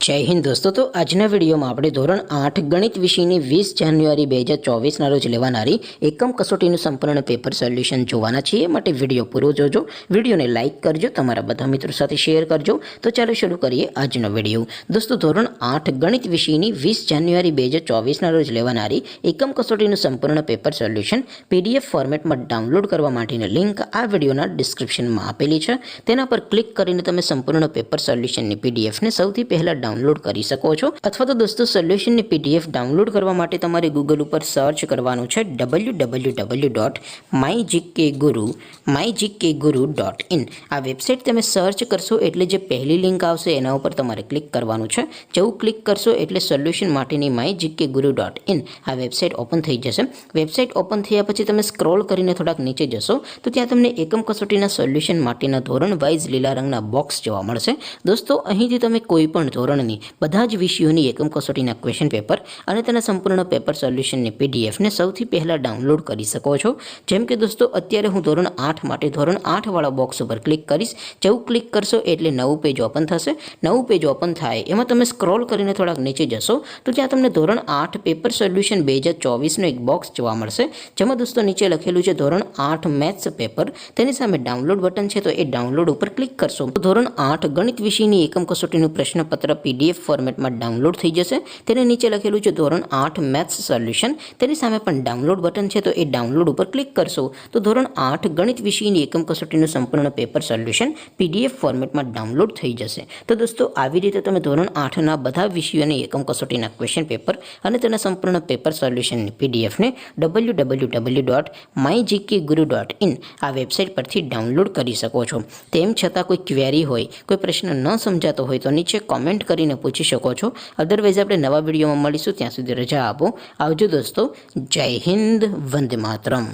જય હિન્દ દોસ્તો। તો આજના વિડીયોમાં આપણે ધોરણ 8 ગણિત વિષયની 20 જાન્યુઆરી 2024ના રોજ લેવાનારી એકમ કસોટીનું સંપૂર્ણ પેપર સોલ્યુશન જોવાના છીએ। માટે વિડીયો પૂરો જોજો, વિડીયોને લાઇક કરજો, તમારા બધા મિત્રો સાથે શેર કરજો। તો ચાલો શરૂ કરીએ આજનો વિડીયો। દોસ્તો ધોરણ 8 ગણિત વિષયની 20 જાન્યુઆરી 2024ના રોજ લેવાનારી એકમ કસોટીનું સંપૂર્ણ પેપર સોલ્યુશન PDF ફોર્મેટમાં ડાઉનલોડ કરવા માટેની લિંક આ વિડીયોના ડિસ્ક્રિપ્શનમાં આપેલી છે। તેના પર ક્લિક કરીને તમે સંપૂર્ણ પેપર સોલ્યુશનની PDFને સૌથી પહેલાં ડાઉનલોડ કરી શકો છો। અથવા તો દોસ્તો સોલ્યુશનની PDF ડાઉનલોડ કરવા માટે તમારે ગૂગલ ઉપર સર્ચ કરવાનું છે www.mygkguru.in। આ વેબસાઇટ તમે સર્ચ કરશો એટલે જે પહેલી લિંક આવશે એના ઉપર તમારે ક્લિક કરવાનું છે। જેવું ક્લિક કરશો એટલે સોલ્યુશન માટેની mygkguru.in આ વેબસાઇટ ઓપન થઈ જશે। વેબસાઇટ ઓપન થયા પછી તમે સ્ક્રોલ કરીને થોડાક નીચે જશો તો ત્યાં તમને એકમ કસોટીના સોલ્યુશન માટેના ધોરણ વાઇઝ લીલા રંગના બોક્સ જોવા મળશે। દોસ્તો અહીંથી તમે કોઈ પણ ધોરણની બધા જ વિષયોની એકમ કસોટીના ક્વેશ્ચન પેપર અને તેના સંપૂર્ણ પેપર સોલ્યુશનની PDFને સૌથી પહેલાં ડાઉનલોડ કરી શકો છો। જેમ કે દોસ્તો અત્યારે હું ધોરણ 8 માટે ધોરણ 8 વાળા બોક્સ ઉપર ક્લિક કરીશ। જેવું ક્લિક કરશો એટલે નવું પેજ ઓપન થશે। નવું પેજ ઓપન થાય એમાં તમે સ્ક્રોલ કરીને થોડાક નીચે જશો તો ત્યાં તમને ધોરણ 8 પેપર સોલ્યુશન 2024નું એક બોક્સ જોવા મળશે। જેમાં દોસ્તો નીચે લખેલું છે ધોરણ 8 મેથ્સ પેપર, તેની સામે ડાઉનલોડ બટન છે તો એ ડાઉનલોડ ઉપર ક્લિક કરશો તો ધોરણ 8 ગણિત વિષયની એકમ કસોટીનું પ્રશ્નપત્ર PDF ફોર્મેટમાં ડાઉનલોડ થઈ જશે। તેને નીચે લખેલું છે ધોરણ 8 મેથ્સ સોલ્યુશન, તેની સામે પણ ડાઉનલોડ બટન છે તો એ ડાઉનલોડ ઉપર ક્લિક કરશો તો ધોરણ 8 ગણિત વિષયની એકમ કસોટીનું સંપૂર્ણ પેપર સોલ્યુશન PDF ફોર્મેટમાં ડાઉનલોડ થઈ જશે। તો દોસ્તો આવી રીતે તમે ધોરણ 8ના બધા વિષયોની એકમ કસોટીના ક્વેશ્ચન પેપર અને તેના સંપૂર્ણ પેપર સોલ્યુશનની PDFને www.mygkguru.in આ વેબસાઇટ પરથી ડાઉનલોડ કરી શકો છો। તેમ છતાં કોઈ ક્વેરી હોય, કોઈ પ્રશ્ન ન સમજાતો હોય તો નીચે કોમેન્ટ કરીને પૂછી શકો છો। અદરવાઇઝ આપણે નવા વિડીયોમાં મળીશું, ત્યાં સુધી રજા આપો। આવજો દોસ્તો। જય હિન્દ, વંદે માતરમ।